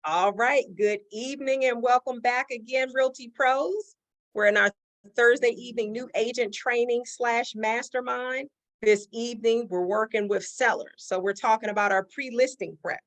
All right, good evening and welcome back again, Realty Pros. We're in our Thursday evening new agent training / mastermind. This evening, we're working with sellers. So we're talking about our pre-listing prep.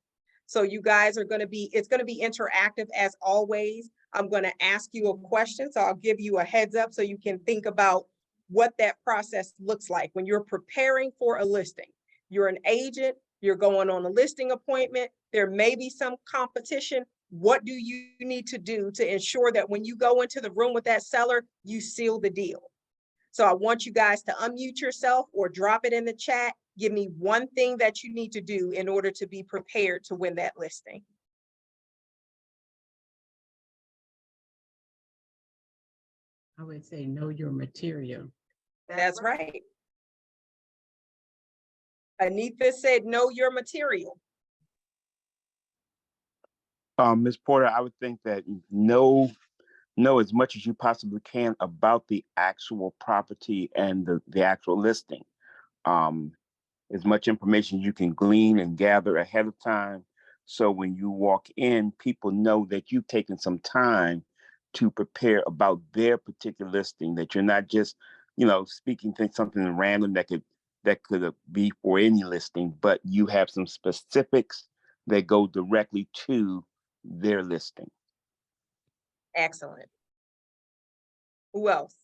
So you guys are it's going to be interactive as always. I'm going to ask you a question. So I'll give you a heads up so you can think about what that process looks like when you're preparing for a listing. You're an agent, you're going on a listing appointment. There may be some competition. What do you need to do to ensure that when you go into the room with that seller, you seal the deal? So I want you guys to unmute yourself or drop it in the chat. Give me one thing that you need to do in order to be prepared to win that listing. I would say know your material. That's right. Anita said, know your material. Ms. Porter, I would think that know as much as you possibly can about the actual property and the actual listing. As much information you can glean and gather ahead of time. So when you walk in, people know that you've taken some time to prepare about their particular listing, that you're not just, speaking something random that could be for any listing, but you have some specifics that go directly to their listing. Excellent. Who else?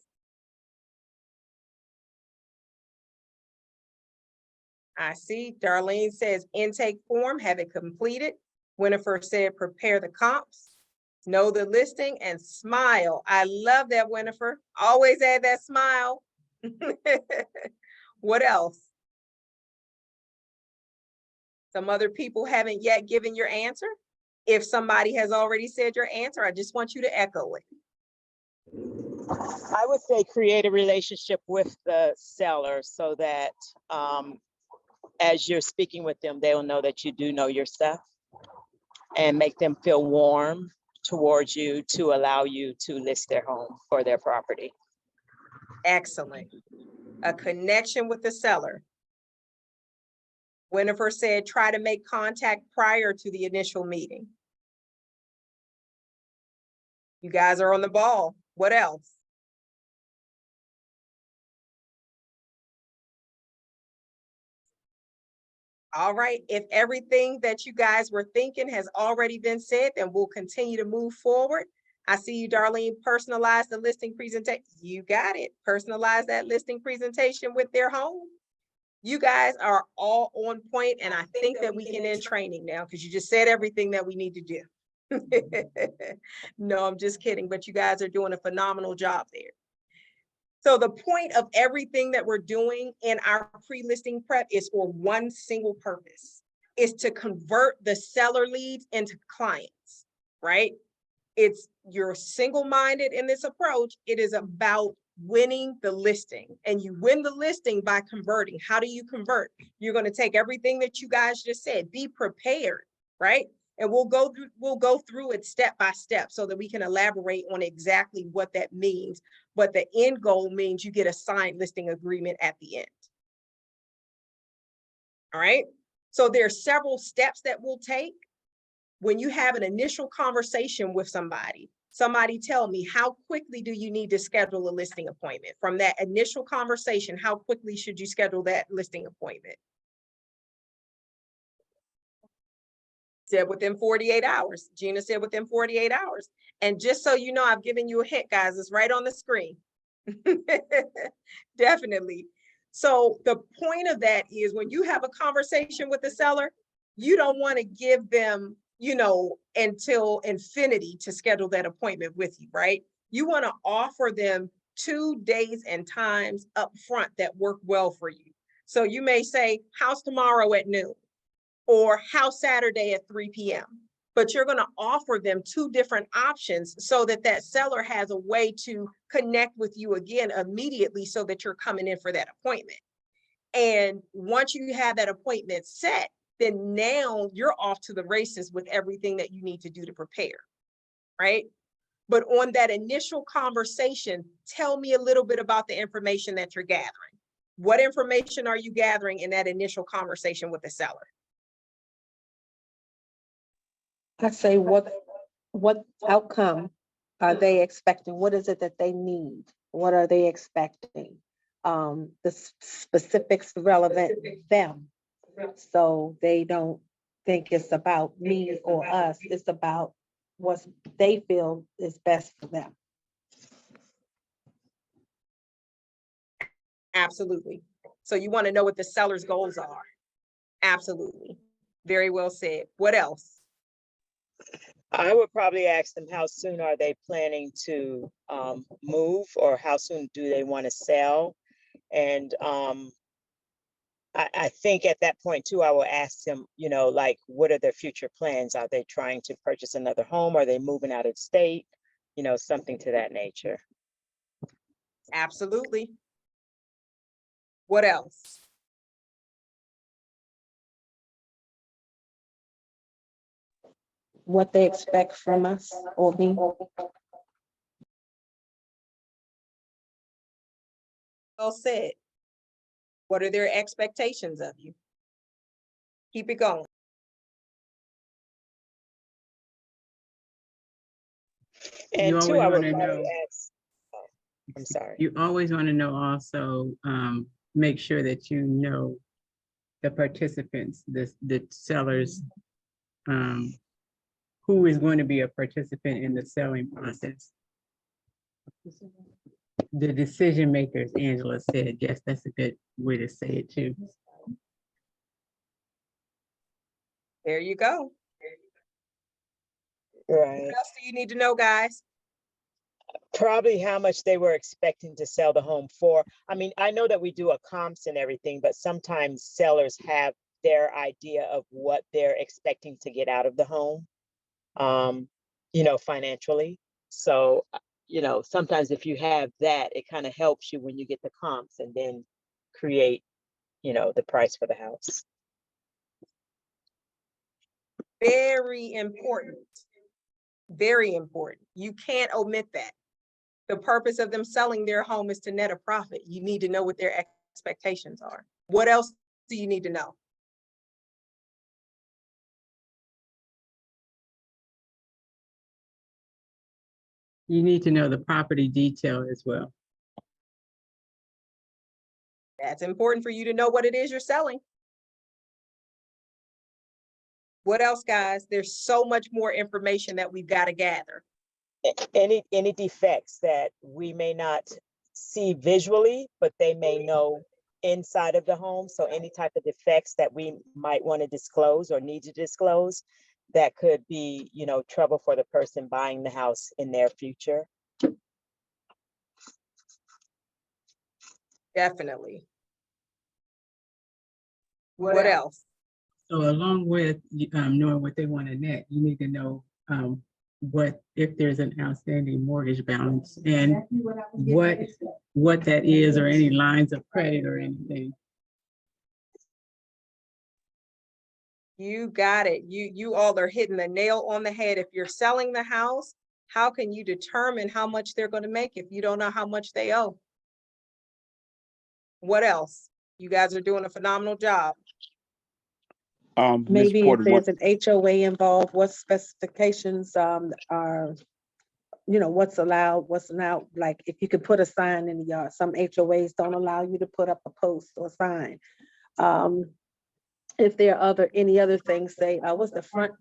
I see Darlene says intake form, have it completed. Winifred said prepare the comps, know the listing, and smile. I love that, Winifred. Always add that smile. What else? Some other people haven't yet given your answer. If somebody has already said your answer, I just want you to echo it. I would say create a relationship with the seller so that as you're speaking with them, they'll know that you do know your stuff, and make them feel warm towards you to allow you to list their home or their property. Excellent. A connection with the seller. Winifred said, try to make contact prior to the initial meeting. You guys are on the ball. What else? All right, if everything that you guys were thinking has already been said, then we'll continue to move forward. I see you, Darlene, personalize the listing presentation. You got it. Personalize that listing presentation with their home. You guys are all on point, and I think that we can end training now because you just said everything that we need to do. No, I'm just kidding, but you guys are doing a phenomenal job there. So the point of everything that we're doing in our pre-listing prep is for one single purpose, is to convert the seller leads into clients, right? You're single-minded in this approach. It is about winning the listing, and you win the listing by converting. How do you convert? You're going to take everything that you guys just said, be prepared, right? And we'll go through it step by step so that we can elaborate on exactly what that means. But the end goal means you get a signed listing agreement at the end. All right. So there are several steps that we'll take. When you have an initial conversation with somebody tell me, how quickly do you need to schedule a listing appointment? From that initial conversation, how quickly should you schedule that listing appointment? Said within 48 hours. Gina said within 48 hours. And just so you know, I've given you a hint, guys. It's right on the screen. Definitely. So the point of that is when you have a conversation with the seller, you don't want to give them, until infinity to schedule that appointment with you, right? You want to offer them 2 days and times up front that work well for you. So you may say, how's tomorrow at noon? Or how's Saturday at 3 p.m.? But you're going to offer them 2 different options so that that seller has a way to connect with you again immediately so that you're coming in for that appointment. And once you have that appointment set, then now you're off to the races with everything that you need to do to prepare, right? But on that initial conversation, tell me a little bit about the information that you're gathering. What information are you gathering in that initial conversation with the seller? I say, what outcome are they expecting? What is it that they need? What are they expecting? Specifics relevant them. So they don't think it's about me or us. It's about what they feel is best for them. Absolutely. So you want to know what the seller's goals are. Absolutely. Very well said. What else? I would probably ask them how soon are they planning to move, or how soon do they want to sell? And I think at that point too, I will ask them, you know, like, what are their future plans? Are they trying to purchase another home? Are they moving out of state? You know, something to that nature. Absolutely. What else? What they expect from us or me. Well said. What are their expectations of you? Keep it going. And always two, I would wanna probably know- ask, oh, I'm sorry. You always want to know also, make sure that you know the participants, the sellers, who is going to be a participant in the selling process. The decision makers, Angela said. Yes, that's a good way to say it too. There you go. Right. What else do you need to know, guys? Probably how much they were expecting to sell the home for. I mean, I know that we do a comps and everything, but sometimes sellers have their idea of what they're expecting to get out of the home, you know, financially. So, you know, sometimes if you have that, it kind of helps you when you get the comps and then create, you know, the price for the house. Very important. Very important. You can't omit that. The purpose of them selling their home is to net a profit. You need to know what their expectations are. What else do you need to know? You need to know the property detail as well. That's important for you to know what it is you're selling. What else, guys? There's so much more information that we've got to gather. Any defects that we may not see visually, but they may know inside of the home. So any type of defects that we might want to disclose or need to disclose, that could be, you know, trouble for the person buying the house in their future. Definitely. What else? So along with knowing what they want to net, you need to know what if there's an outstanding mortgage balance and what that is, or any lines of credit or anything. You got it. You all are hitting the nail on the head. If you're selling the house, how can you determine how much they're going to make if you don't know how much they owe? What else? You guys are doing a phenomenal job. Ms. Maybe if Porter, there's an HOA involved, what specifications are, you know, what's allowed, what's not, like if you could put a sign in the yard. Some HOAs don't allow you to put up a post or sign. If there are any other things, say, what's the front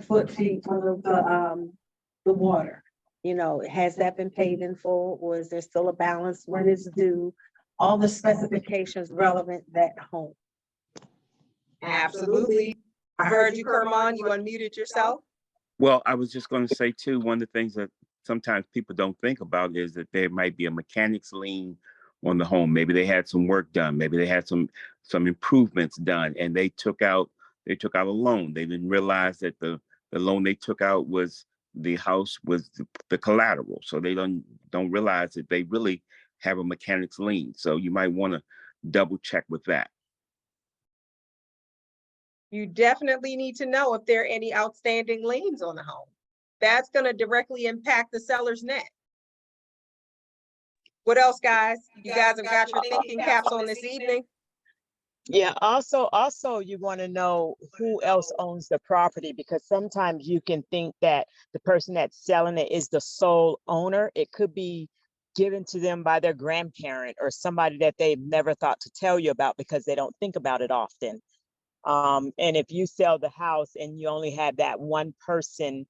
foot feet of the water? You know, has that been paid in full, or is there still a balance? When is due? All the specifications relevant that home. Absolutely. I heard you, Kermon. You unmuted yourself. well, I was just going to say too, one of the things that sometimes people don't think about is that there might be a mechanics lien on the home. Maybe they had some work done. Maybe they had some improvements done, and they took out a loan. They didn't realize that the loan they took out was the house was the collateral. So they don't realize that they really have a mechanics lien. So you might want to double check with that. You definitely need to know if there are any outstanding liens on the home. That's going to directly impact the seller's net. What else, guys? You guys have got your thinking caps on this evening. Yeah, also you want to know who else owns the property, because sometimes you can think that the person that's selling it is the sole owner. It could be given to them by their grandparent or somebody that they've never thought to tell you about because they don't think about it often. And if you sell the house and you only have that one person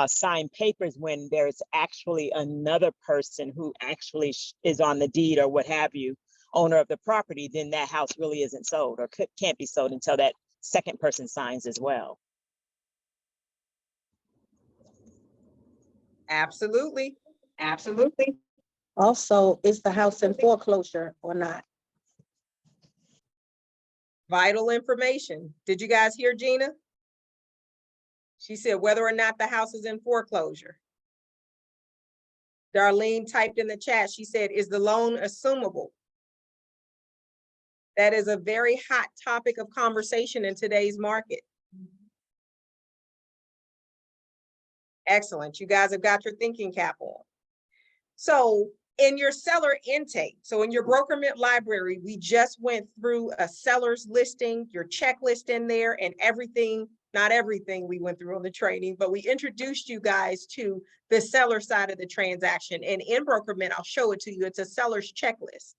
sign papers when there's actually another person who actually is on the deed or what have you, owner of the property, then that house really isn't sold or can't be sold until that second person signs as well. Absolutely. Absolutely. Also, is the house in foreclosure or not? Vital information. Did you guys hear Gina? She said whether or not the house is in foreclosure. Darlene typed in the chat, she said, is the loan assumable? That is a very hot topic of conversation in today's market. Excellent. You guys have got your thinking cap on. So in your seller intake, so in your BrokerMint library, we just went through a seller's listing, your checklist in there, and everything, not everything we went through on the training, but we introduced you guys to the seller side of the transaction. And in BrokerMint, I'll show it to you. It's a seller's checklist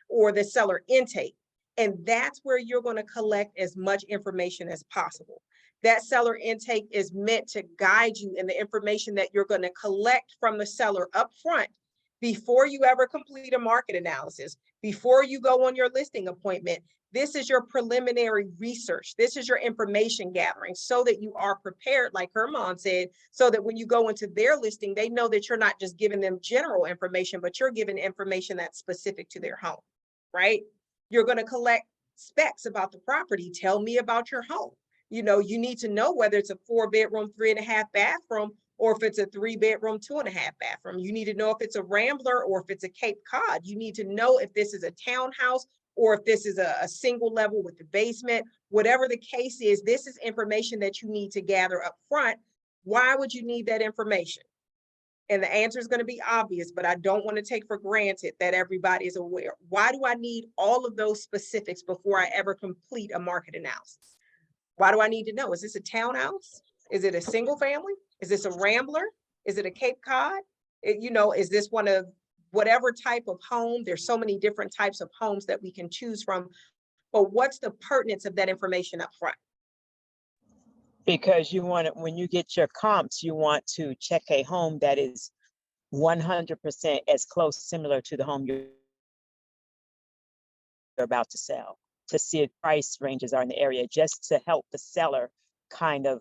or the seller intake. And that's where you're going to collect as much information as possible. That seller intake is meant to guide you in the information that you're going to collect from the seller up front before you ever complete a market analysis, before you go on your listing appointment. This is your preliminary research. This is your information gathering so that you are prepared, like Herman said, so that when you go into their listing, they know that you're not just giving them general information, but you're giving information that's specific to their home, right? You're going to collect specs about the property. Tell me about your home. You know, you need to know whether it's a 4-bedroom, 3.5 bathroom, or if it's a 3-bedroom, 2.5 bathroom. You need to know if it's a Rambler or if it's a Cape Cod. You need to know if this is a townhouse or if this is a single level with the basement. Whatever the case is, this is information that you need to gather up front. Why would you need that information? And the answer is going to be obvious, but I don't want to take for granted that everybody is aware. Why do I need all of those specifics before I ever complete a market analysis? Why do I need to know? Is this a townhouse? Is it a single family? Is this a Rambler? Is it a Cape Cod? You know, is this one of whatever type of home? There's so many different types of homes that we can choose from. But what's the pertinence of that information up front? Because you want it, when you get your comps, you want to check a home that is 100% as close, similar to the home you're about to sell, to see if price ranges are in the area, just to help the seller kind of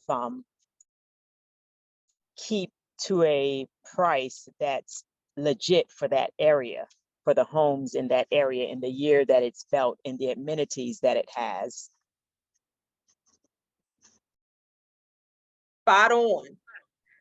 keep to a price that's legit for that area, for the homes in that area, in the year that it's built, and the amenities that it has. Spot on.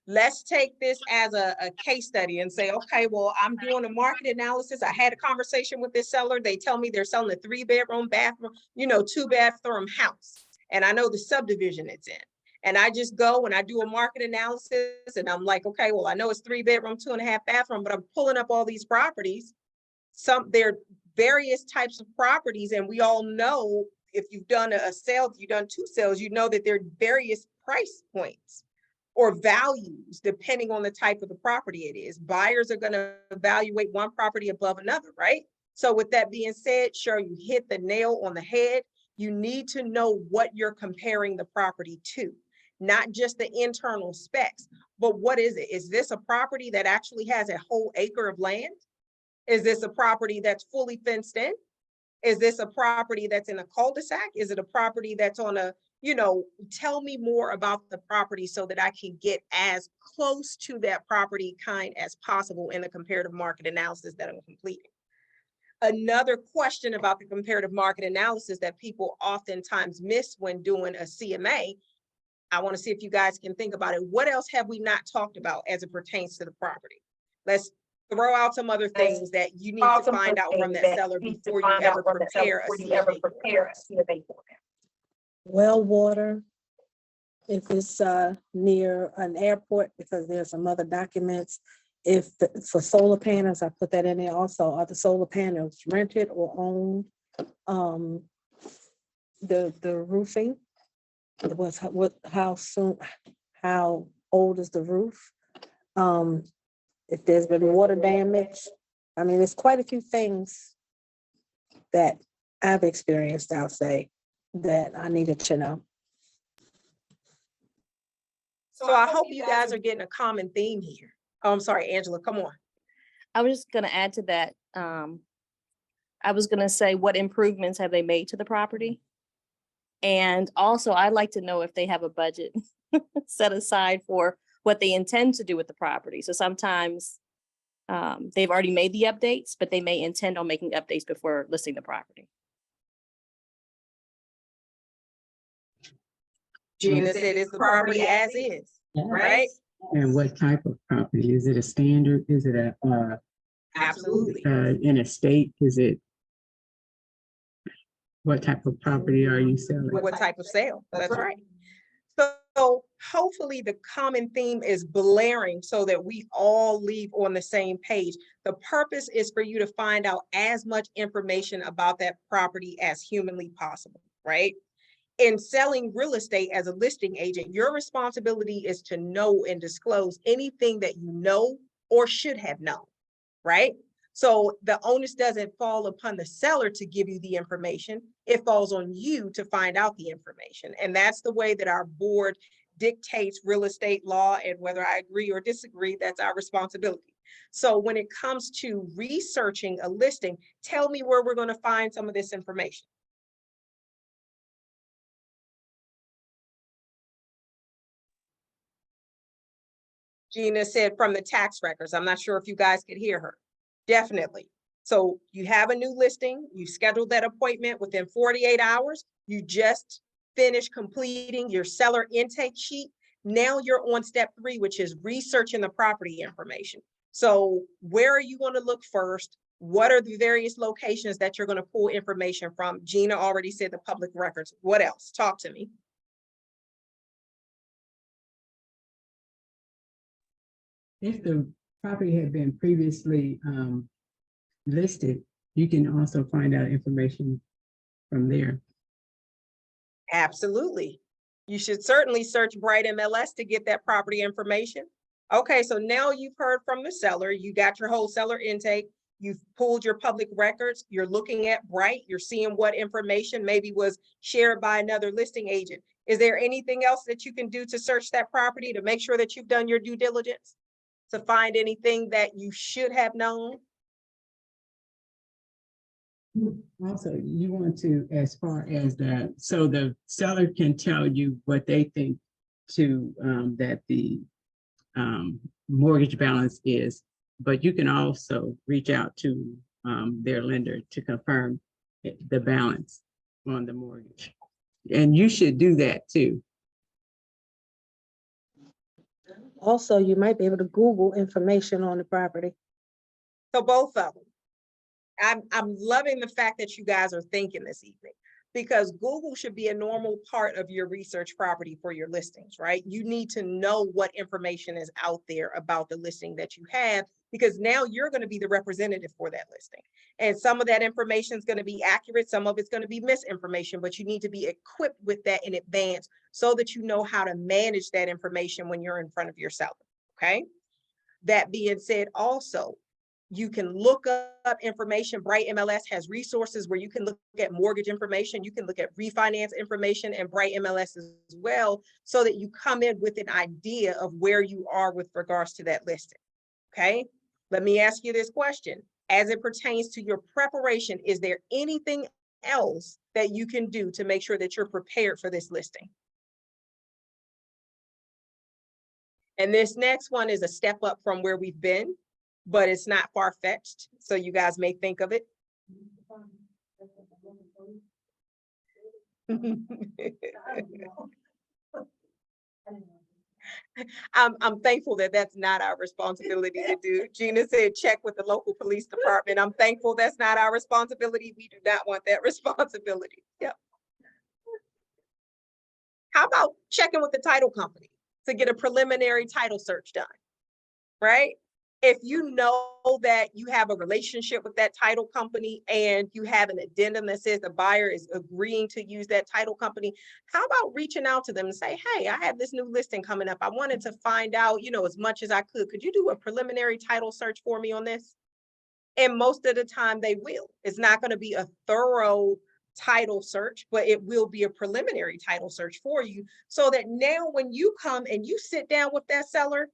Let's take this as a case study and say, okay, well, I'm doing a market analysis. I had a conversation with this seller. They tell me they're selling a 3-bedroom, bathroom, 2-bathroom house. And I know the subdivision it's in. And I just go and I do a market analysis and I'm like, okay, well, I know it's 3-bedroom, 2.5 bathroom, but I'm pulling up all these properties. They're various types of properties. And we all know if you've done a sale, if you've done 2 sales, you know that there are various price points or values, depending on the type of the property it is. Buyers are going to evaluate one property above another, right? So with that being said, sure, you hit the nail on the head. You need to know what you're comparing the property to, not just the internal specs, but what is it? Is this a property that actually has a whole acre of land? Is this a property that's fully fenced in? Is this a property that's in a cul-de-sac? Is it a property that's on a, tell me more about the property so that I can get as close to that property kind as possible in the comparative market analysis that I'm completing. Another question about the comparative market analysis that people oftentimes miss when doing a CMA, I want to see if you guys can think about it. What else have we not talked about as it pertains to the property? Let's throw out some other things that you need to find out from that seller before you ever prepare a CMA. Well water, if it's near an airport, because there's some other documents. For solar panels, I put that in there also. Are the solar panels rented or owned? the roofing. How soon, how old is the roof? If there's been water damage. I mean, there's quite a few things that I've experienced, I'll say, that I needed to know. So I hope you guys are getting a common theme here. Oh, I'm sorry, Angela, come on. I was just gonna add to that. I was gonna say, what improvements have they made to the property? And also, I'd like to know if they have a budget set aside for what they intend to do with the property. So sometimes they've already made the updates, but they may intend on making updates before listing the property. Gina said it's the property as is, right? And what type of property? Is it a standard? Is it a, Absolutely. in a state? Is it? What type of property are you selling? What type of sale? That's right. So hopefully the common theme is blaring so that we all leave on the same page. The purpose is for you to find out as much information about that property as humanly possible, right? In selling real estate as a listing agent, your responsibility is to know and disclose anything that you know or should have known, right? So the onus doesn't fall upon the seller to give you the information. It falls on you to find out the information. And that's the way that our board dictates real estate law, and whether I agree or disagree, that's our responsibility. So when it comes to researching a listing, tell me where we're going to find some of this information. Gina said from the tax records. I'm not sure if you guys could hear her. Definitely. So you have a new listing, you scheduled that appointment within 48 hours, you just finished completing your seller intake sheet. Now you're on step 3, which is researching the property information. So where are you going to look first? What are the various locations that you're going to pull information from? Gina already said the public records. What else? Talk to me. If the property had been previously listed, you can also find out information from there. Absolutely. You should certainly search Bright MLS to get that property information. Okay, so now you've heard from the seller, you got your whole seller intake, you've pulled your public records, you're looking at Bright, you're seeing what information maybe was shared by another listing agent. Is there anything else that you can do to search that property to make sure that you've done your due diligence? To find anything that you should have known? Also, you want to, as far as that, so the seller can tell you what they think to, that the mortgage balance is, but you can also reach out to their lender to confirm the balance on the mortgage. And you should do that too. Also, you might be able to Google information on the property. So both of them. I'm loving the fact that you guys are thinking this evening, because Google should be a normal part of your research property for your listings, right? You need to know what information is out there about the listing that you have, because now you're going to be the representative for that listing. And some of that information is going to be accurate, some of it's going to be misinformation, but you need to be equipped with that in advance so that you know how to manage that information when you're in front of your seller, okay? That being said, also, you can look up information. Bright MLS has resources where you can look at mortgage information, you can look at refinance information, and Bright MLS as well, so that you come in with an idea of where you are with regards to that listing, okay? Let me ask you this question. As it pertains to your preparation, is there anything else that you can do to make sure that you're prepared for this listing? And this next one is a step up from where we've been, but it's not far-fetched, so you guys may think of it. I'm thankful that that's not our responsibility to do. Gina said, check with the local police department. I'm thankful that's not our responsibility. We do not want that responsibility. Yep. How about checking with the title company to get a preliminary title search done, right? If you know that you have a relationship with that title company and you have an addendum that says the buyer is agreeing to use that title company, how about reaching out to them and say, hey, I have this new listing coming up. I wanted to find out, as much as I could. Could you do a preliminary title search for me on this? And most of the time they will. It's not going to be a thorough title search, but it will be a preliminary title search for you, so that now when you come and you sit down with that seller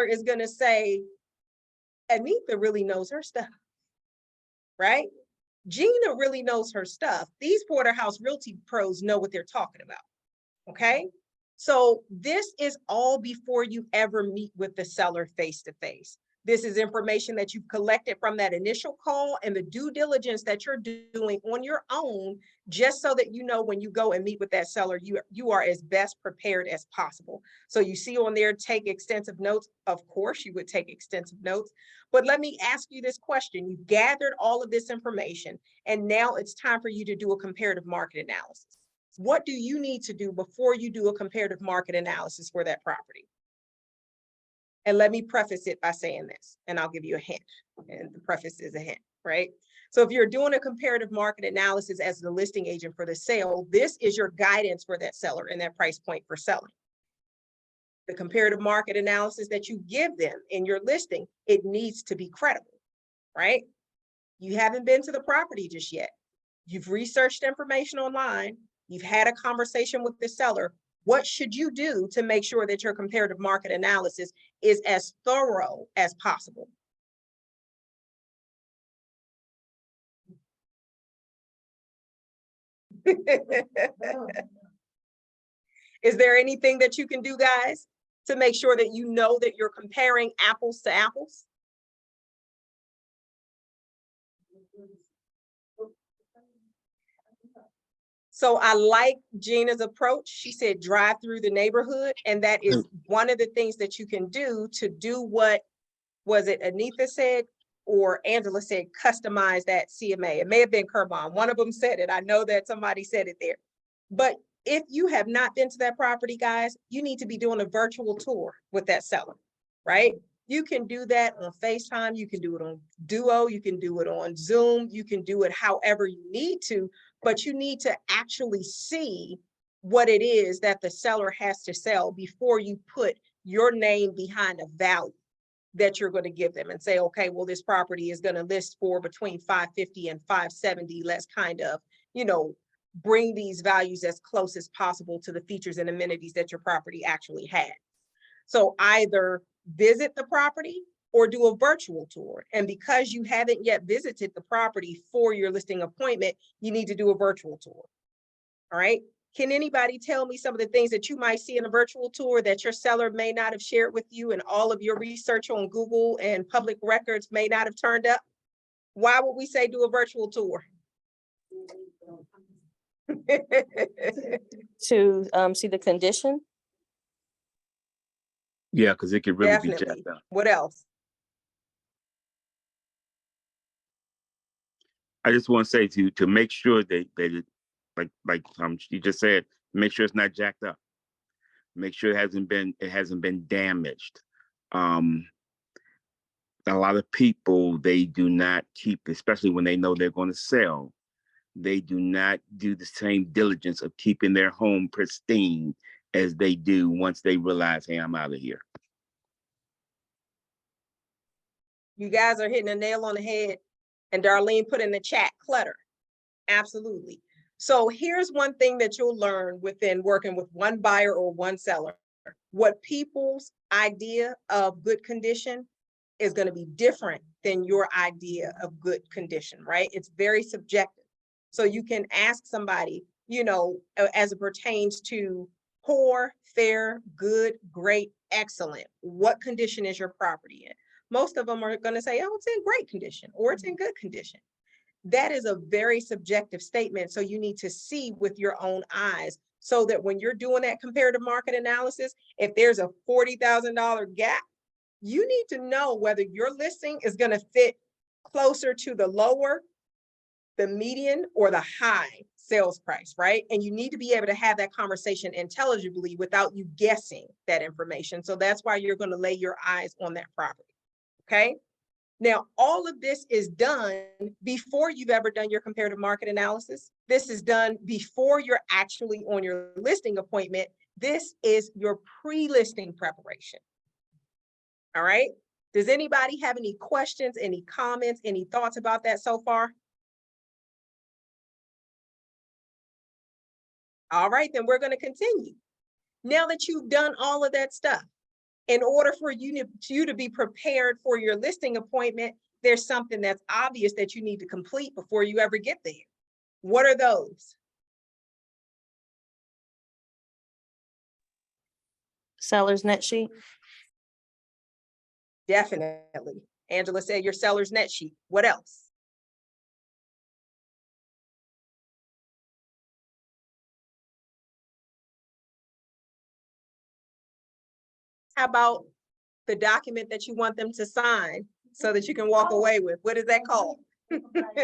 is going to say, Anita really knows her stuff, right? Gina really knows her stuff. These Porterhouse Realty pros know what they're talking about, okay? So this is all before you ever meet with the seller face to face. This is information that you've collected from that initial call and the due diligence that you're doing on your own, just so that when you go and meet with that seller, you are as best prepared as possible. So you see on there, take extensive notes. Of course, you would take extensive notes. But let me ask you this question. You've gathered all of this information, and now it's time for you to do a comparative market analysis. What do you need to do before you do a comparative market analysis for that property? And let me preface it by saying this, and I'll give you a hint, and the preface is a hint, right? So if you're doing a comparative market analysis as the listing agent for the sale, this is your guidance for that seller and that price point for selling. The comparative market analysis that you give them in your listing, it needs to be credible, right? You haven't been to the property just yet. You've researched information online. You've had a conversation with the seller. What should you do to make sure that your comparative market analysis is as thorough as possible? Is there anything that you can do, guys, to make sure that you know that you're comparing apples to apples? So I like Gina's approach. She said, drive through the neighborhood. And that is one of the things that you can do to do what, was it Anita said or Angela said, customize that CMA. It may have been Kerbon. One of them said it. I know that somebody said it there. But if you have not been to that property, guys, you need to be doing a virtual tour with that seller, right? You can do that on FaceTime. You can do it on Duo. You can do it on Zoom. You can do it however you need to, but you need to actually see what it is that the seller has to sell before you put your name behind a value that you're going to give them and say, okay, well, this property is going to list for between 550 and 570. Let's kind of, bring these values as close as possible to the features and amenities that your property actually has. So either visit the property or do a virtual tour. And because you haven't yet visited the property for your listing appointment, you need to do a virtual tour. All right. Can anybody tell me some of the things that you might see in a virtual tour that your seller may not have shared with you, and all of your research on Google and public records may not have turned up? Why would we say do a virtual tour? To see the condition. Yeah, because it could really be Definitely. jacked up. What else? I just want to say to make sure that it, like you just said, make sure it's not jacked up. Make sure it hasn't been damaged. A lot of people, they do not keep, especially when they know they're going to sell, they do not do the same diligence of keeping their home pristine as they do once they realize, hey, I'm out of here. You guys are hitting a nail on the head. And Darlene put in the chat, clutter. Absolutely. So here's one thing that you'll learn within working with one buyer or one seller. What people's idea of good condition is going to be different than your idea of good condition, right? It's very subjective. So you can ask somebody, as it pertains to poor, fair, good, great, excellent, what condition is your property in? Most of them are going to say, oh, it's in great condition or it's in good condition. That is a very subjective statement. So you need to see with your own eyes, so that when you're doing that comparative market analysis, if there's a $40,000 gap, you need to know whether your listing is going to fit closer to the lower, the median, or the high sales price, right? And you need to be able to have that conversation intelligibly without you guessing that information. So that's why you're going to lay your eyes on that property. Okay. Now, all of this is done before you've ever done your comparative market analysis. This is done before you're actually on your listing appointment. This is your pre-listing preparation. All right. Does anybody have any questions, any comments, any thoughts about that so far? All right, then we're going to continue. Now that you've done all of that stuff, in order for you to be prepared for your listing appointment, there's something that's obvious that you need to complete before you ever get there. What are those? Seller's net sheet. Definitely. Angela said your seller's net sheet. What else? How about the document that you want them to sign so that you can walk away with? What is that called? The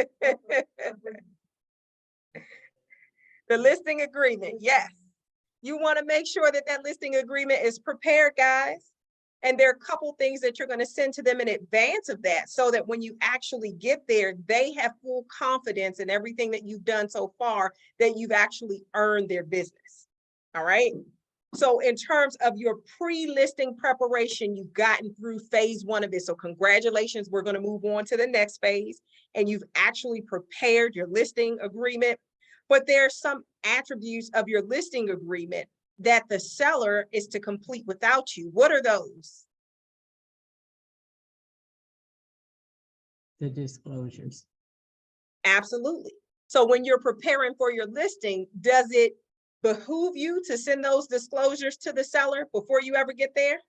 listing agreement. Yes. You want to make sure that that listing agreement is prepared, guys. And there are a couple things that you're going to send to them in advance of that, so that when you actually get there, they have full confidence in everything that you've done so far, that you've actually earned their business. All right. So in terms of your pre-listing preparation, you've gotten through phase one of it. So congratulations, we're going to move on to the next phase, and you've actually prepared your listing agreement. But there are some attributes of your listing agreement that the seller is to complete without you. What are those? The disclosures. Absolutely. So when you're preparing for your listing, does it behoove you to send those disclosures to the seller before you ever get there?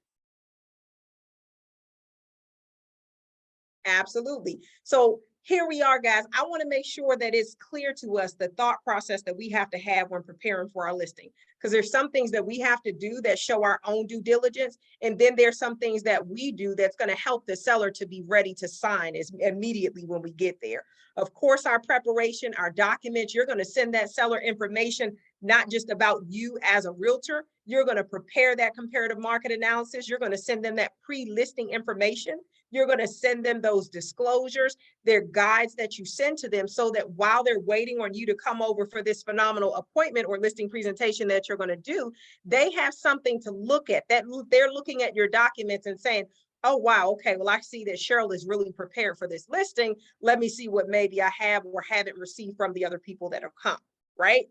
Absolutely. So here we are, guys. I want to make sure that it's clear to us the thought process that we have to have when preparing for our listing, because there's some things that we have to do that show our own due diligence. And then there's some things that we do that's going to help the seller to be ready to sign immediately when we get there. Of course, our preparation, our documents, you're going to send that seller information, not just about you as a realtor. You're going to prepare that comparative market analysis. You're going to send them that pre-listing information. You're going to send them those disclosures, their guides that you send to them, so that while they're waiting on you to come over for this phenomenal appointment or listing presentation that you're going to do, they have something to look at, that they're looking at your documents and saying, oh, wow, okay, well, I see that Cheryl is really prepared for this listing. Let me see what maybe I have or haven't received from the other people that have come, right?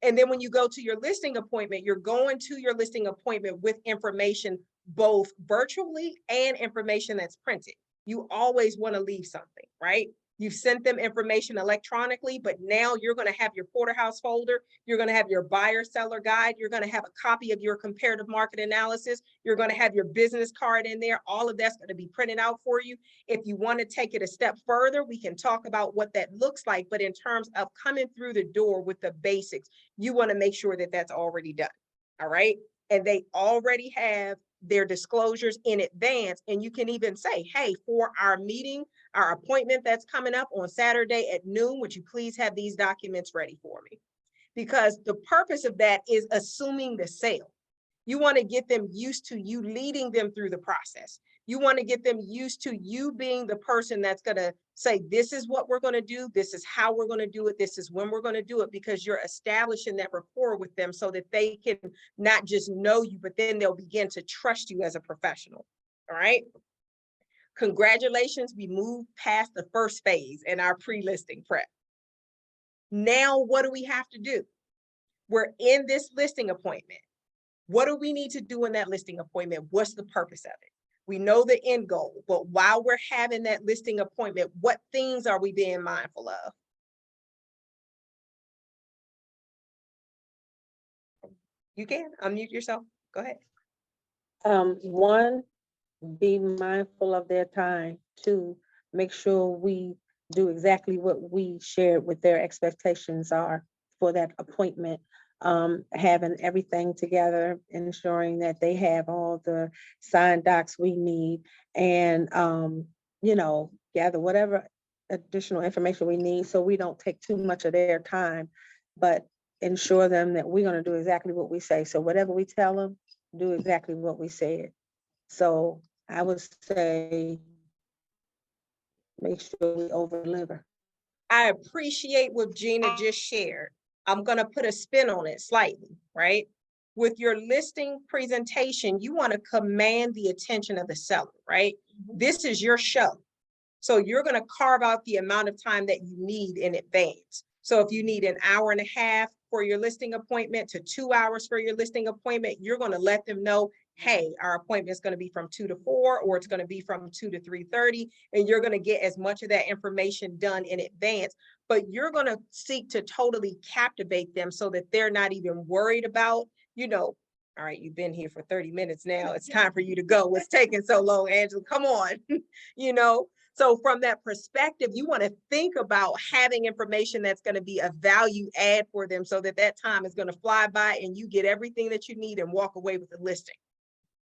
And then when you go to your listing appointment, you're going to your listing appointment with information both virtually and information that's printed. You always want to leave something, right? You've sent them information electronically, but now you're going to have your porterhouse folder. You're going to have your buyer seller guide. You're going to have a copy of your comparative market analysis. You're going to have your business card in there. All of that's going to be printed out for you. If you want to take it a step further, we can talk about what that looks like. But in terms of coming through the door with the basics, you want to make sure that that's already done. All right. And they already have their disclosures in advance. And you can even say, hey, for our meeting, our appointment that's coming up on Saturday at noon, would you please have these documents ready for me? Because the purpose of that is assuming the sale. You want to get them used to you leading them through the process. You want to get them used to you being the person that's going to say, this is what we're going to do. This is how we're going to do it. This is when we're going to do it, because you're establishing that rapport with them so that they can not just know you, but then they'll begin to trust you as a professional. All right. Congratulations. We moved past the first phase in our pre-listing prep. Now, what do we have to do? We're in this listing appointment. What do we need to do in that listing appointment? What's the purpose of it? We know the end goal, but while we're having that listing appointment, what things are we being mindful of? You can unmute yourself. Go ahead. One, be mindful of their time. Two, make sure we do exactly what we shared with their expectations are for that appointment. Having everything together, ensuring that they have all the signed docs we need, and gather whatever additional information we need, so we don't take too much of their time but ensure them that we're gonna do exactly what we say. So whatever we tell them, do exactly what we said. So I would say, make sure we over deliver. I appreciate what Gina just shared. I'm gonna put a spin on it slightly, right? With your listing presentation, you want to command the attention of the seller, right? This is your show. So you're gonna carve out the amount of time that you need in advance. So if you need an hour and a half for your listing appointment to 2 hours for your listing appointment, you're gonna let them know, hey, our appointment is gonna be from 2 to 4, or it's gonna be from 2 to 3:30, and you're gonna get as much of that information done in advance. But you're gonna seek to totally captivate them so that they're not even worried about, all right, you've been here for 30 minutes now. It's time for you to go. What's taking so long, Angela? Come on. you know, so from that perspective, you want to think about having information that's going to be a value add for them so that that time is going to fly by and you get everything that you need and walk away with the listing.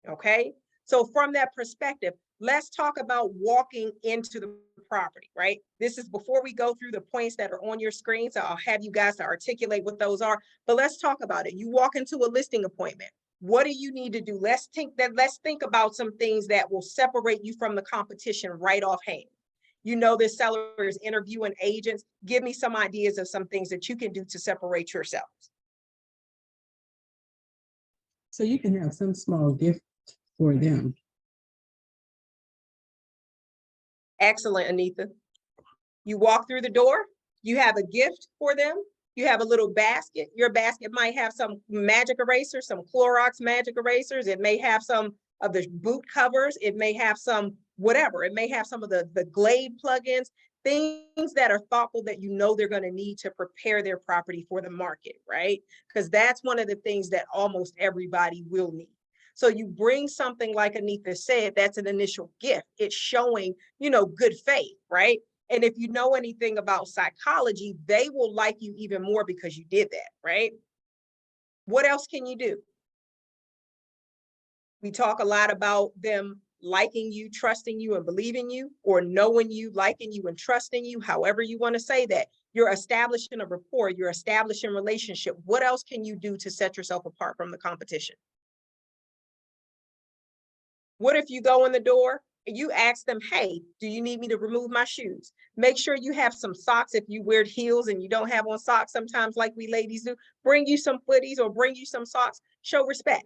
Okay. So from that perspective, let's talk about walking into the property, right? This is before we go through the points that are on your screen. So I'll have you guys to articulate what those are, but let's talk about it. You walk into a listing appointment. What do you need to do? Let's think about some things that will separate you from the competition right offhand. This seller is interviewing agents. Give me some ideas of some things that you can do to separate yourselves. So you can have some small gift for them. Excellent, Anita. You walk through the door, you have a gift for them. You have a little basket. Your basket might have some magic erasers, some Clorox magic erasers. It may have some of the boot covers. It may have some whatever. It may have some of the Glade plugins, things that are thoughtful that they're going to need to prepare their property for the market, right? Because that's one of the things that almost everybody will need. So you bring something like Anita said, that's an initial gift. It's showing, good faith, right? And if you know anything about psychology, they will like you even more because you did that, right? What else can you do? We talk a lot about them liking you, trusting you, and believing you, or knowing you, liking you, and trusting you, however you want to say that. You're establishing a rapport, you're establishing a relationship. What else can you do to set yourself apart from the competition? What if you go in the door and you ask them, hey, do you need me to remove my shoes? Make sure you have some socks. If you wear heels and you don't have on socks, sometimes like we ladies do, bring you some footies or bring you some socks. Show respect.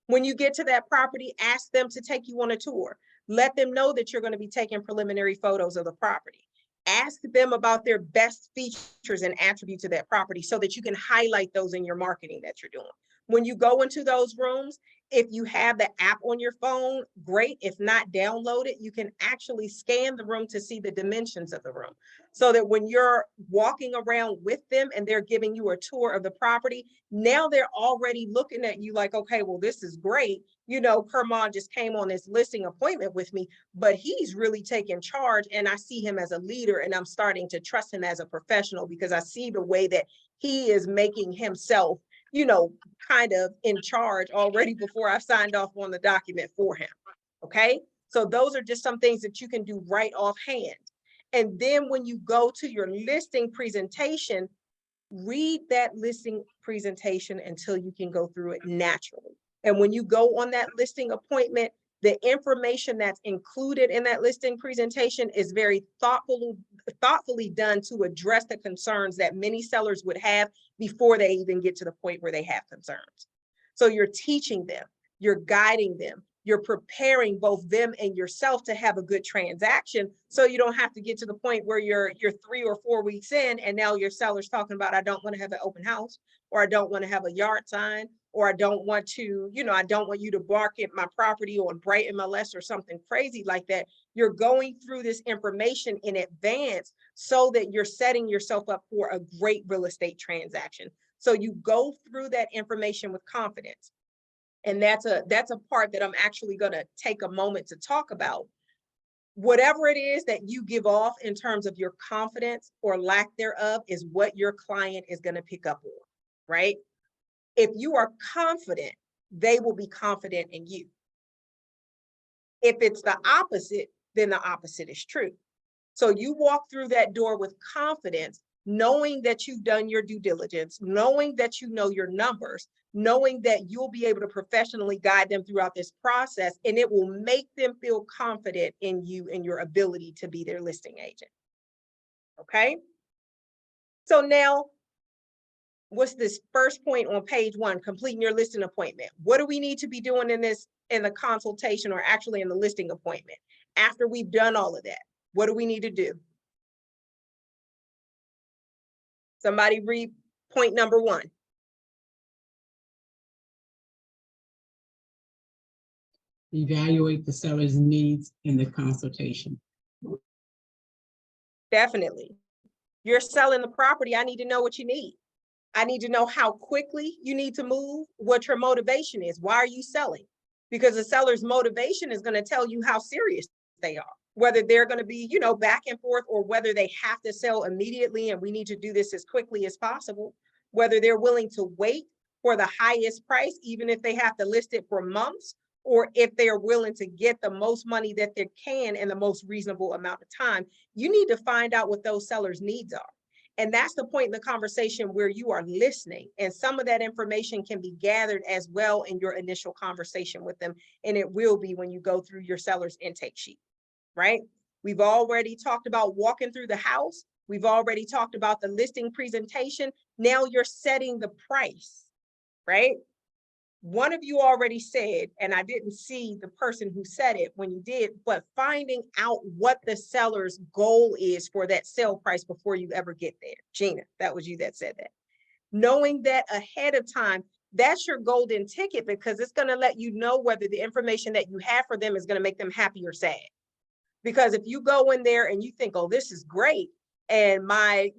When you get to that property, ask them to take you on a tour. Let them know that you're going to be taking preliminary photos of the property. Ask them about their best features and attributes of that property so that you can highlight those in your marketing that you're doing. When you go into those rooms, if you have the app on your phone, great. If not, download it. You can actually scan the room to see the dimensions of the room so that when you're walking around with them and they're giving you a tour of the property, now they're already looking at you like, okay, well, this is great. Kermon just came on this listing appointment with me, but he's really taking charge and I see him as a leader and I'm starting to trust him as a professional because I see the way that he is making himself kind of in charge already before I've signed off on the document for him. Okay. So those are just some things that you can do right offhand. And then when you go to your listing presentation, read that listing presentation until you can go through it naturally. And when you go on that listing appointment, the information that's included in that listing presentation is very thoughtfully done to address the concerns that many sellers would have before they even get to the point where they have concerns. So you're teaching them, you're guiding them, you're preparing both them and yourself to have a good transaction. So you don't have to get to the point where you're 3 or 4 weeks in and now your seller's talking about, I don't want to have an open house, or I don't want to have a yard sign, or I don't want to, I don't want you to bark at my property or bright MLS or something crazy like that. You're going through this information in advance so that you're setting yourself up for a great real estate transaction. So you go through that information with confidence. And that's a part that I'm actually going to take a moment to talk about. Whatever it is that you give off in terms of your confidence or lack thereof is what your client is going to pick up on, right? If you are confident, they will be confident in you. If it's the opposite, then the opposite is true. So you walk through that door with confidence, knowing that you've done your due diligence, knowing that you know your numbers, knowing that you'll be able to professionally guide them throughout this process, and it will make them feel confident in you and your ability to be their listing agent. Okay? So now, what's this first point on page 1, completing your listing appointment? What do we need to be doing in the consultation, or actually in the listing appointment? After we've done all of that, what do we need to do? Somebody read point number 1. Evaluate the seller's needs in the consultation. Definitely. You're selling the property. I need to know what you need. I need to know how quickly you need to move, what your motivation is. Why are you selling? Because the seller's motivation is going to tell you how serious they are, whether they're going to be, back and forth, or whether they have to sell immediately and we need to do this as quickly as possible, whether they're willing to wait for the highest price, even if they have to list it for months, or if they are willing to get the most money that they can in the most reasonable amount of time. You need to find out what those sellers' needs are. And that's the point in the conversation where you are listening. And some of that information can be gathered as well in your initial conversation with them. And it will be when you go through your seller's intake sheet, right? We've already talked about walking through the house. We've already talked about the listing presentation. Now you're setting the price, right? One of you already said, and I didn't see the person who said it when you did, but finding out what the seller's goal is for that sale price before you ever get there. Gina, that was you that said that. Knowing that ahead of time, that's your golden ticket, because it's going to let you know whether the information that you have for them is going to make them happy or sad. Because if you go in there and you think, oh, this is great, and my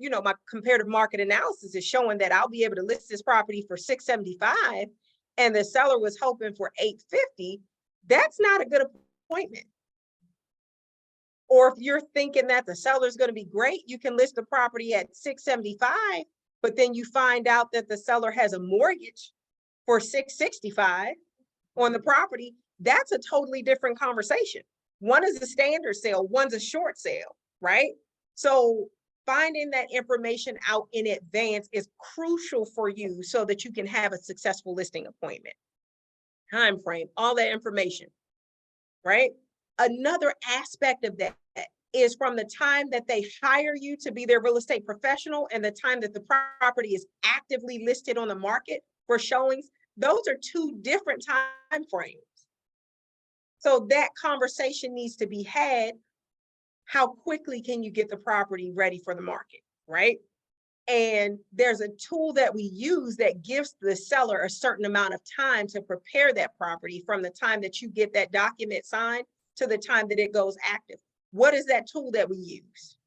comparative market analysis is showing that I'll be able to list this property for $675, and the seller was hoping for $850, that's not a good appointment. Or if you're thinking that the seller's going to be great, you can list the property at $675, but then you find out that the seller has a mortgage for $665 on the property. That's a totally different conversation. One is a standard sale, one's a short sale, right? So finding that information out in advance is crucial for you so that you can have a successful listing appointment. Time frame, all that information, right? Another aspect of that is from the time that they hire you to be their real estate professional and the time that the property is actively listed on the market for showings. Those are 2 different time frames. So that conversation needs to be had. How quickly can you get the property ready for the market, right? And there's a tool that we use that gives the seller a certain amount of time to prepare that property from the time that you get that document signed to the time that it goes active. What is that tool that we use?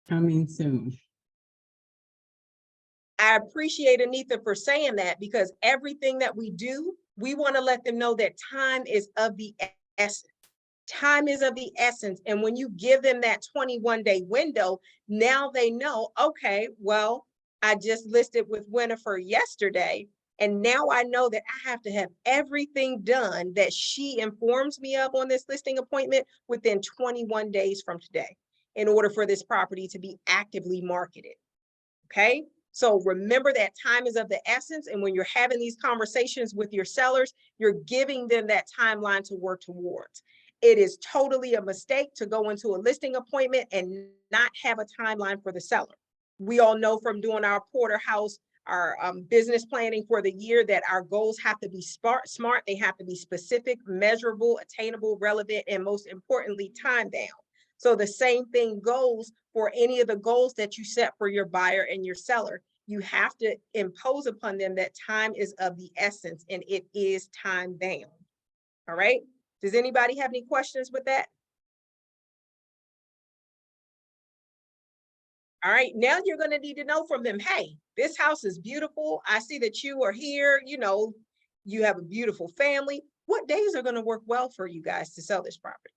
Coming soon. I appreciate Anita for saying that, because everything that we do, we want to let them know that time is of the essence. Time is of the essence. And when you give them that 21-day window, now they know, okay, well, I just listed with Winifred yesterday, and now I know that I have to have everything done that she informs me of on this listing appointment within 21 days from today in order for this property to be actively marketed. Okay? So remember that time is of the essence. And when you're having these conversations with your sellers, you're giving them that timeline to work towards. It is totally a mistake to go into a listing appointment and not have a timeline for the seller. We all know from doing our porterhouse, our business planning for the year, that our goals have to be smart. They have to be specific, measurable, attainable, relevant, and most importantly, time bound. So the same thing goes for any of the goals that you set for your buyer and your seller. You have to impose upon them that time is of the essence, and it is time bound. All right. Does anybody have any questions with that? All right, now you're going to need to know from them, hey, this house is beautiful. I see that you are here. You have a beautiful family. What days are going to work well for you guys to sell this property?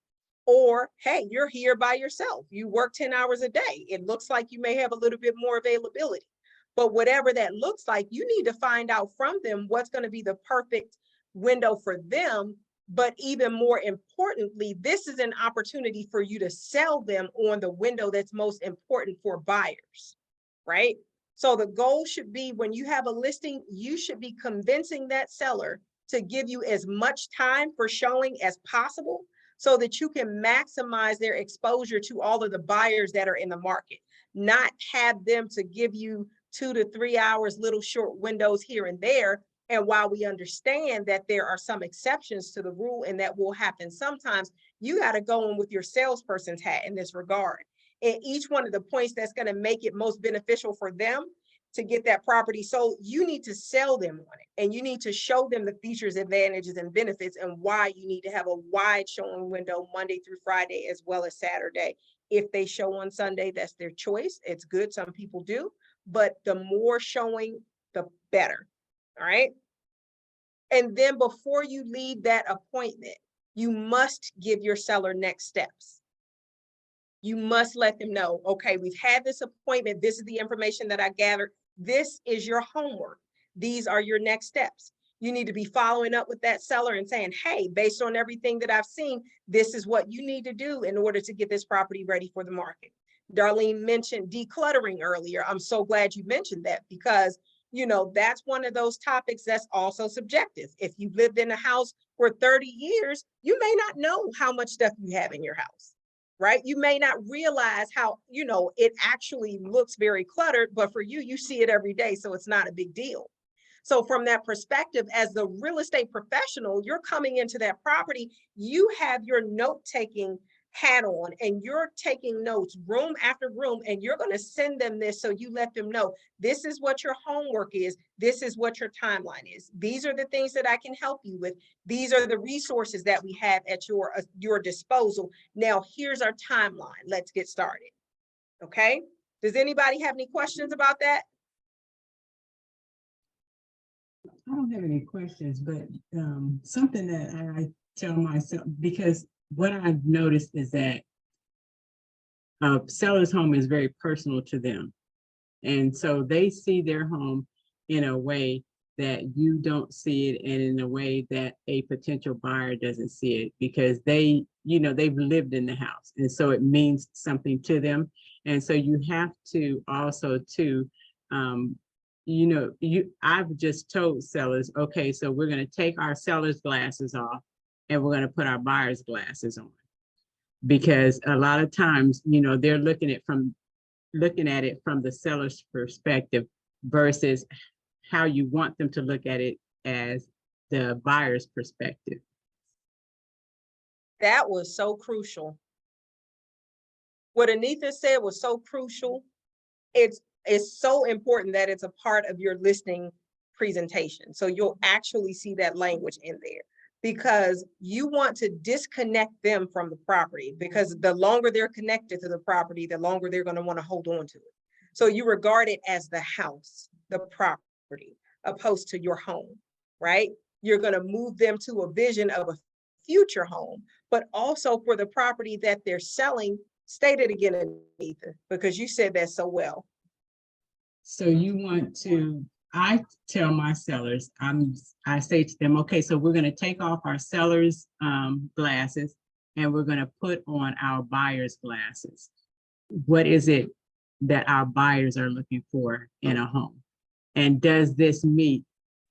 Or, hey, you're here by yourself. You work 10 hours a day. It looks like you may have a little bit more availability. But whatever that looks like, you need to find out from them what's going to be the perfect window for them But even more importantly, this is an opportunity for you to sell them on the window that's most important for buyers, right? So the goal should be, when you have a listing, you should be convincing that seller to give you as much time for showing as possible so that you can maximize their exposure to all of the buyers that are in the market, not have them to give you 2 to 3 hours, little short windows here and there. And while we understand that there are some exceptions to the rule and that will happen sometimes, you got to go in with your salesperson's hat in this regard. And each one of the points that's going to make it most beneficial for them to get that property sold, you need to sell them on it. And you need to show them the features, advantages, and benefits, and why you need to have a wide showing window Monday through Friday as well as Saturday. If they show on Sunday, that's their choice. It's good. Some people do. But the more showing, the better. All right. And then before you leave that appointment, you must give your seller next steps. You must let them know, okay, we've had this appointment. This is the information that I gathered. This is your homework. These are your next steps. You need to be following up with that seller and saying, hey, based on everything that I've seen, this is what you need to do in order to get this property ready for the market. Darlene mentioned decluttering earlier. I'm so glad you mentioned that, because that's one of those topics that's also subjective. If you've lived in a house for 30 years, you may not know how much stuff you have in your house, right? You may not realize how, it actually looks very cluttered, but for you, you see it every day, so it's not a big deal. So from that perspective, as the real estate professional, you're coming into that property, you have your note-taking hat on and you're taking notes room after room, and you're going to send them this, so you let them know this is what your homework is, this is what your timeline is, these are the things that I can help you with, these are the resources that we have at your disposal. Now here's our timeline, let's get started. Okay, does anybody have any questions about that? I don't have any questions, but something that I tell myself, because what I've noticed is that a seller's home is very personal to them. And so they see their home in a way that you don't see it, and in a way that a potential buyer doesn't see it, because they've lived in the house. And so it means something to them. And so you have to also I've just told sellers, okay, so we're going to take our seller's glasses off and we're going to put our buyer's glasses on. Because a lot of times, they're looking at it from the seller's perspective versus how you want them to look at it as the buyer's perspective. That was so crucial. What Anita said was so crucial. It's so important that it's a part of your listing presentation. So you'll actually see that language in there, because you want to disconnect them from the property, because the longer they're connected to the property, the longer they're going to want to hold on to it. So you regard it as the house, the property, opposed to your home, right? You're going to move them to a vision of a future home, but also for the property that they're selling. State it again, Anita, because you said that so well. So I tell my sellers, I say to them, okay, so we're going to take off our seller's glasses and we're going to put on our buyer's glasses. What is it that our buyers are looking for in a home? And does this meet?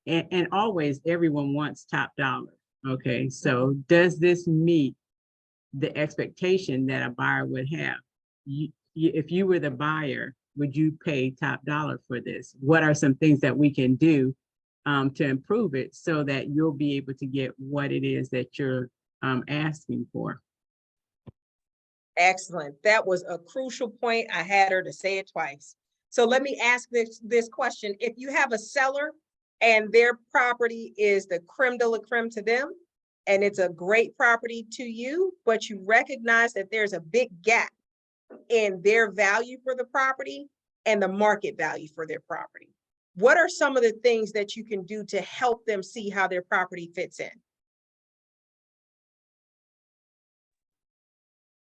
And always everyone wants top dollar. Okay, so does this meet the expectation that a buyer would have? If you were the buyer, would you pay top dollar for this? What are some things that we can do to improve it so that you'll be able to get what it is that you're asking for? Excellent. That was a crucial point. I had her to say it twice. So let me ask this question. If you have a seller and their property is the creme de la creme to them, and it's a great property to you, but you recognize that there's a big gap in their value for the property and the market value for their property, what are some of the things that you can do to help them see how their property fits in?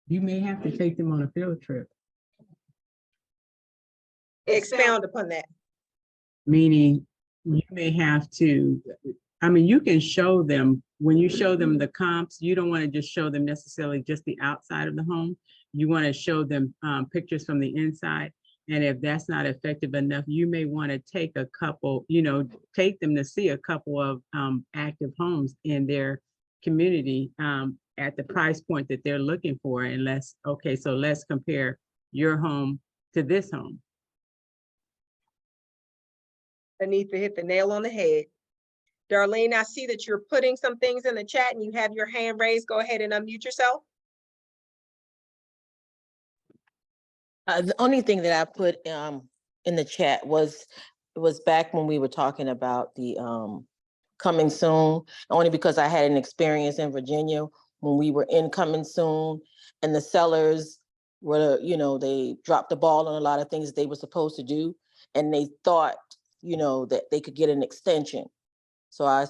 You may have to take them on a field trip. Expound upon that. Meaning you may have to, I mean, you can show them, when you show them the comps, you don't want to just show them necessarily just the outside of the home. You want to show them pictures from the inside. And if that's not effective enough, you may want to take a couple, take them to see a couple of active homes in their community at the price point that they're looking for. And so let's compare your home to this home. Anita hit the nail on the head. Darlene, I see that you're putting some things in the chat and you have your hand raised. Go ahead and unmute yourself. The only thing that I put in the chat was, it was back when we were talking about the coming soon, only because I had an experience in Virginia when we were in coming soon, and the sellers were, they dropped the ball on a lot of things they were supposed to do, and they thought, that they could get an extension. So I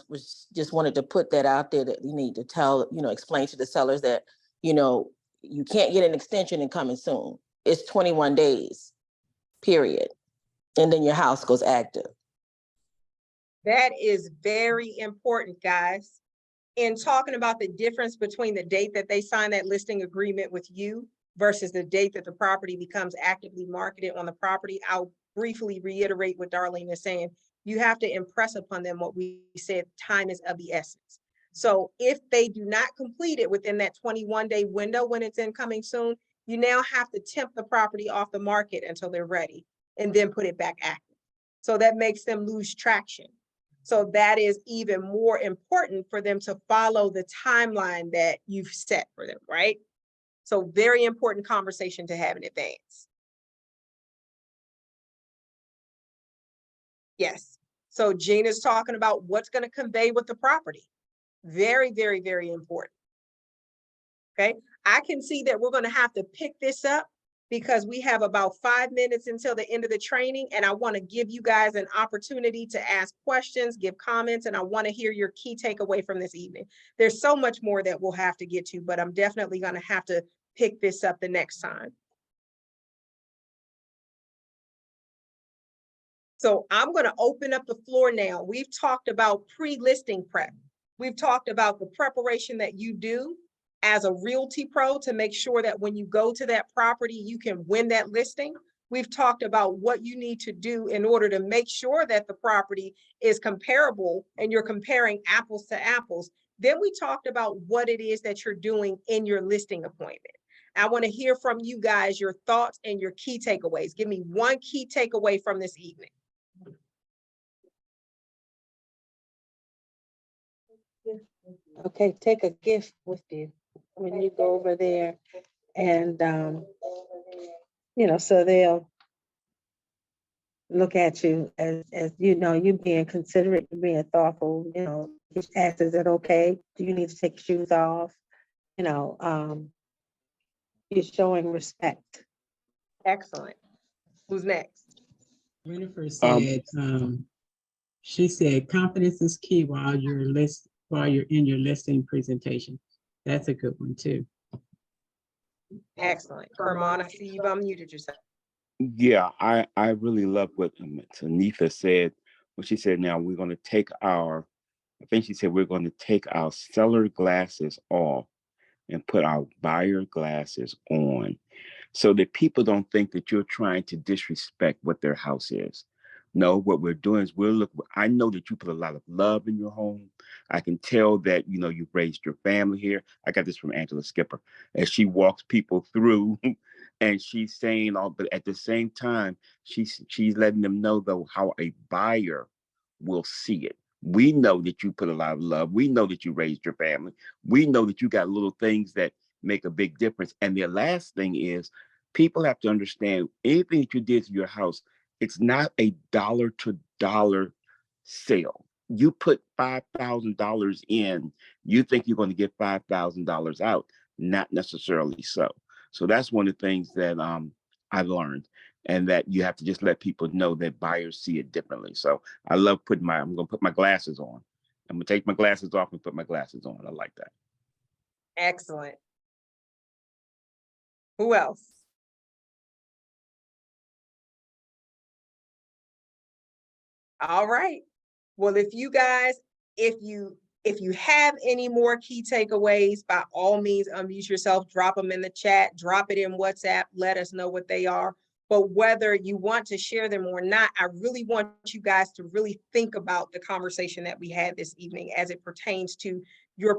just wanted to put that out there, that you need to tell, explain to the sellers that, you can't get an extension in coming soon. It's 21 days, period. And then your house goes active. That is very important, guys. In talking about the difference between the date that they sign that listing agreement with you versus the date that the property becomes actively marketed on the property, I'll briefly reiterate what Darlene is saying. You have to impress upon them what we said, time is of the essence. So if they do not complete it within that 21-day window when it's incoming soon, you now have to tempt the property off the market until they're ready and then put it back active. So that makes them lose traction. So that is even more important for them to follow the timeline that you've set for them, right? So very important conversation to have in advance. Yes. So Gina's talking about what's going to convey with the property. Very, very, very important. Okay. I can see that we're going to have to pick this up because we have about 5 minutes until the end of the training. And I want to give you guys an opportunity to ask questions, give comments, and I want to hear your key takeaway from this evening. There's so much more that we'll have to get to, but I'm definitely going to have to pick this up the next time. So I'm going to open up the floor now. We've talked about pre-listing prep. We've talked about the preparation that you do as a Realty Pro to make sure that when you go to that property, you can win that listing. We've talked about what you need to do in order to make sure that the property is comparable and you're comparing apples to apples. Then we talked about what it is that you're doing in your listing appointment. I want to hear from you guys, your thoughts and your key takeaways. Give me one key takeaway from this evening. Okay, take a gift with you when you go over there, and so they'll look at you as you being considerate, you being thoughtful, just ask, is it okay? Do you need to take your shoes off? You're showing respect. Excellent. Who's next? Jennifer said, she said, confidence is key while you're in your listing presentation. That's a good one too. Excellent. Herman, I see you've unmuted yourself. Yeah, I really love what Anita said. When she said, now we're going to take I think she said we're going to take our seller glasses off and put our buyer glasses on, so that people don't think that you're trying to disrespect what their house is. No, what we're doing is I know that you put a lot of love in your home. I can tell that, you've raised your family here. I got this from Angela Skipper, as she walks people through and she's saying all, but at the same time, she's letting them know though how a buyer will see it. We know that you put a lot of love. We know that you raised your family. We know that you got little things that make a big difference. And the last thing is, people have to understand, anything that you did to your house, it's not a dollar to dollar sale. You put $5,000 in, you think you're going to get $5,000 out. Not necessarily so. So that's one of the things that I learned, and that you have to just let people know that buyers see it differently. So I love I'm going to put my glasses on. I'm going to take my glasses off and put my glasses on. I like that. Excellent. Who else? All right. Well, if you guys, if you have any more key takeaways, by all means, unmute yourself, drop them in the chat, drop it in WhatsApp, let us know what they are. But whether you want to share them or not, I really want you guys to really think about the conversation that we had this evening as it pertains to your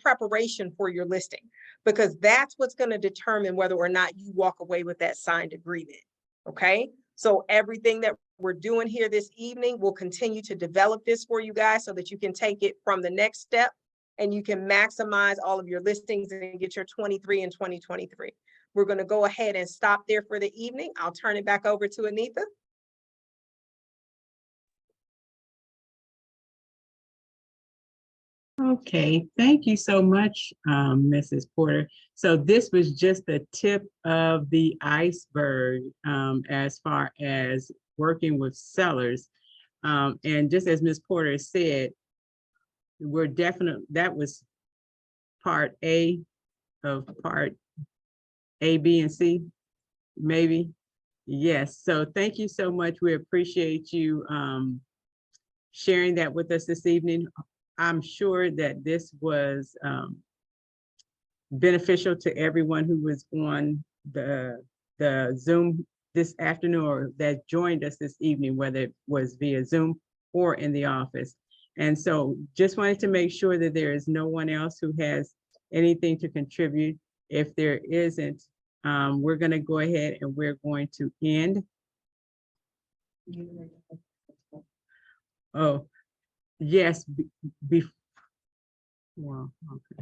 preparation for your listing, because that's what's going to determine whether or not you walk away with that signed agreement. Okay, so everything that we're doing here this evening, we'll continue to develop this for you guys so that you can take it from the next step and you can maximize all of your listings and get your 23 in 2023. We're going to go ahead and stop there for the evening. I'll turn it back over to Anita. Okay, thank you so much, Mrs. Porter. So this was just the tip of the iceberg as far as working with sellers. And just as Ms. Porter said, we're definitely, that was part A of part A, B, and C, maybe. Yes, so thank you so much. We appreciate you sharing that with us this evening. I'm sure that this was beneficial to everyone who was on the Zoom this afternoon or that joined us this evening, whether it was via Zoom or in the office. And so just wanted to make sure that there is no one else who has anything to contribute. If there isn't, we're going to go ahead and we're going to end. Oh, yes. Well, okay.